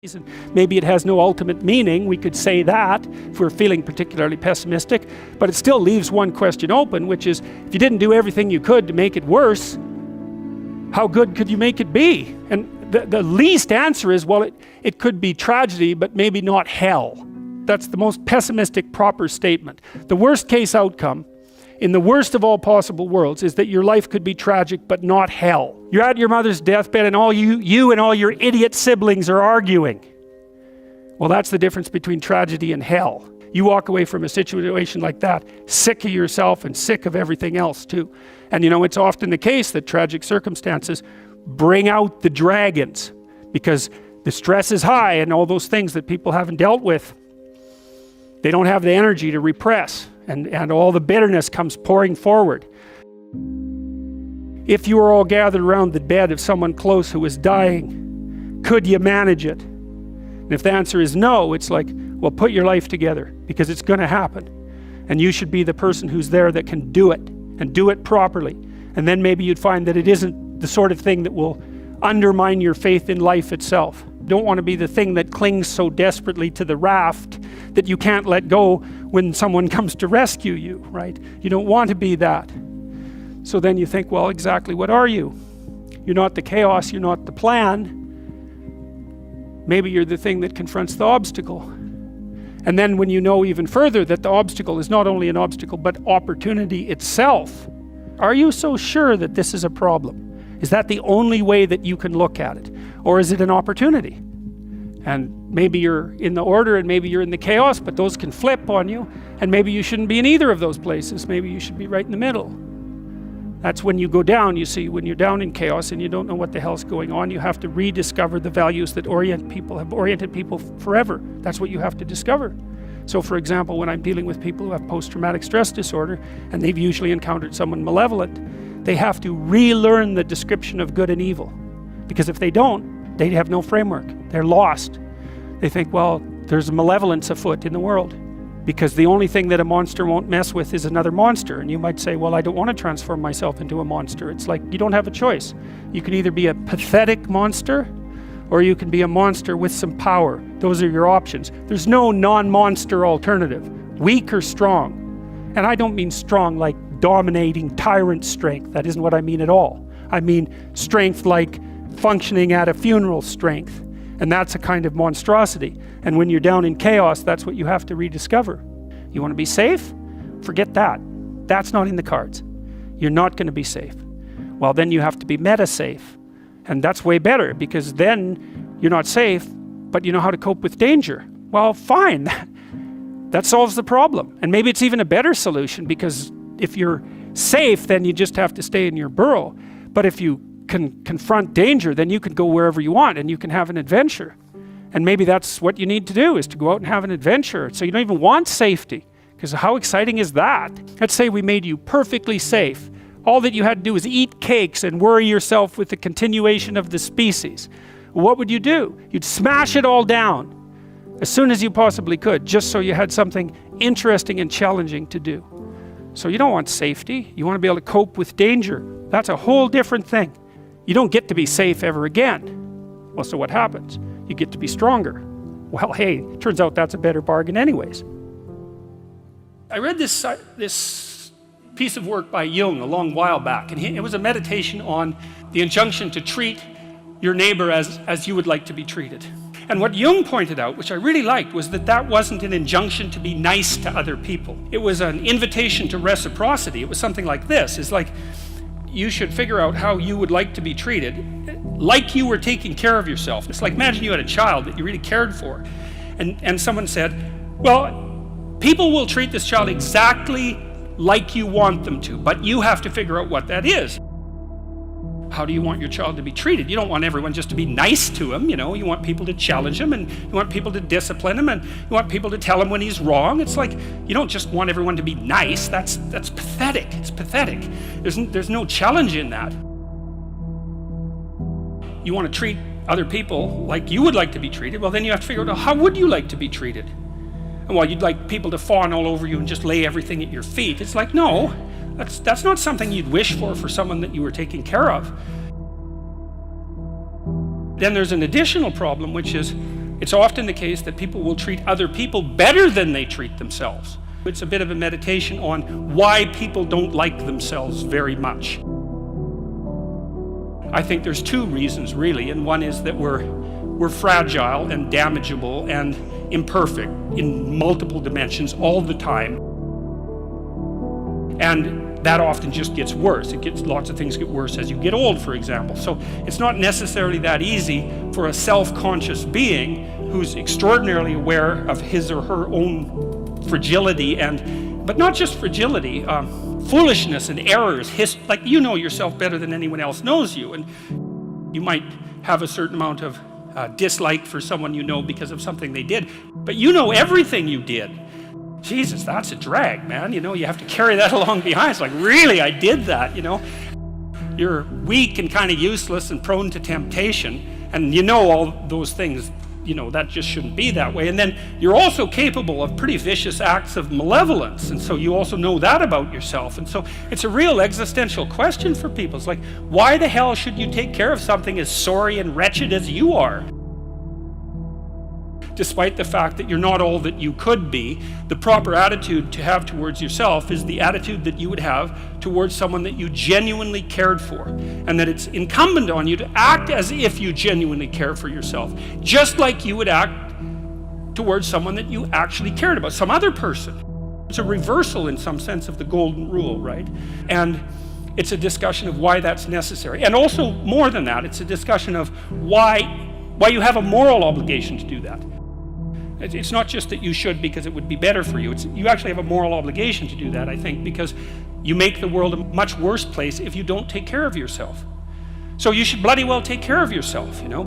And maybe it has no ultimate meaning. We could say that if we're feeling particularly pessimistic, but it still leaves one question open, which is, if you didn't do everything you could to make it worse, how good could you make it be? And the least answer is, well, it could be tragedy, but maybe not hell. That's the most pessimistic proper statement. The worst case outcome in the worst of all possible worlds is that your life could be tragic but not hell. You're at your mother's deathbed and all you and all your idiot siblings are arguing. Well, that's the difference between tragedy and hell. You walk away from a situation like that sick of yourself and sick of everything else too. And you know, it's often the case that tragic circumstances bring out the dragons because the stress is high and all those things that people haven't dealt with, they don't have the energy to repress. And all the bitterness comes pouring forward. If you were all gathered around the bed of someone close who was dying, could you manage it? And if the answer is no, it's like, well, put your life together because it's going to happen. And you should be the person who's there that can do it and do it properly. And then maybe you'd find that it isn't the sort of thing that will undermine your faith in life itself. You don't want to be the thing that clings so desperately to the raft that you can't let go when someone comes to rescue you, right? You don't want to be that. So then you think, well, exactly what are you? You're not the chaos, you're not the plan. Maybe you're the thing that confronts the obstacle. And then when you know even further that the obstacle is not only an obstacle, but opportunity itself, are you so sure that this is a problem? Is that the only way that you can look at it? Or is it an opportunity? And maybe you're in the order and maybe you're in the chaos, but those can flip on you. And maybe you shouldn't be in either of those places. Maybe you should be right in the middle. That's when you go down, you see, when you're down in chaos and you don't know what the hell's going on, you have to rediscover the values that have oriented people forever. That's what you have to discover. So for example, when I'm dealing with people who have post-traumatic stress disorder and they've usually encountered someone malevolent, they have to relearn the description of good and evil. Because if they don't, they have no framework. They're lost. They think, well, there's malevolence afoot in the world. Because the only thing that a monster won't mess with is another monster. And you might say, well, I don't want to transform myself into a monster. It's like, you don't have a choice. You can either be a pathetic monster or you can be a monster with some power. Those are your options. There's no non-monster alternative, weak or strong. And I don't mean strong like dominating tyrant strength. That isn't what I mean at all. I mean strength like functioning at a funeral strength. And that's a kind of monstrosity. And when you're down in chaos, that's what you have to rediscover. You want to be safe? Forget that. That's not in the cards. You're not going to be safe. Well, then you have to be meta-safe. And that's way better because then you're not safe, but you know how to cope with danger. Well, fine. That solves the problem. And maybe it's even a better solution because if you're safe, then you just have to stay in your burrow. But if you can confront danger, then you can go wherever you want and you can have an adventure. And maybe that's what you need to do, is to go out and have an adventure. So you don't even want safety, because how exciting is that? Let's say we made you perfectly safe. All that you had to do was eat cakes and worry yourself with the continuation of the species. What would you do? You'd smash it all down as soon as you possibly could, just so you had something interesting and challenging to do. So you don't want safety. You want to be able to cope with danger. That's a whole different thing. You don't get to be safe ever again. Well, so what happens? You get to be stronger. Well, hey, turns out that's a better bargain anyways. I read this piece of work by Jung a long while back, and it was a meditation on the injunction to treat your neighbor as you would like to be treated. And what Jung pointed out, which I really liked, was that wasn't an injunction to be nice to other people. It was an invitation to reciprocity. It was something like this. It's like, you should figure out how you would like to be treated, like you were taking care of yourself. It's like, imagine you had a child that you really cared for, and someone said, well, people will treat this child exactly like you want them to, but you have to figure out what that is. How do you want your child to be treated? You don't want everyone just to be nice to him, you know. You want people to challenge him, and you want people to discipline him, and you want people to tell him when he's wrong. It's like, you don't just want everyone to be nice. That's pathetic. It's pathetic. There's no challenge in that. You want to treat other people like you would like to be treated. Well, then you have to figure out, how would you like to be treated? And while you'd like people to fawn all over you and just lay everything at your feet, it's like, no. That's not something you'd wish for someone that you were taking care of. Then there's an additional problem, which is It's often the case that people will treat other people better than they treat themselves. It's a bit of a meditation on why people don't like themselves very much. I think there's two reasons really, and one is that we're fragile and damageable and imperfect in multiple dimensions all the time. And that often just gets worse. Lots of things get worse as you get old, for example. So it's not necessarily that easy for a self-conscious being who's extraordinarily aware of his or her own fragility, but not just fragility, foolishness and errors. Like, you know yourself better than anyone else knows you, and you might have a certain amount of dislike for someone you know because of something they did, but you know everything you did. Jesus, that's a drag, man. You know, you have to carry that along behind. It's like, really, I did that, you know? You're weak and kind of useless and prone to temptation, and you know all those things. You know, that just shouldn't be that way. And then you're also capable of pretty vicious acts of malevolence, and so you also know that about yourself. And so it's a real existential question for people. It's like, why the hell should you take care of something as sorry and wretched as you are? Despite the fact that you're not all that you could be, the proper attitude to have towards yourself is the attitude that you would have towards someone that you genuinely cared for, and that it's incumbent on you to act as if you genuinely care for yourself, just like you would act towards someone that you actually cared about, some other person. It's a reversal in some sense of the golden rule, right? And it's a discussion of why that's necessary. And also, more than that, it's a discussion of why you have a moral obligation to do that. It's not just that you should because it would be better for you. You actually have a moral obligation to do that, I think, because you make the world a much worse place if you don't take care of yourself. So you should bloody well take care of yourself, you know.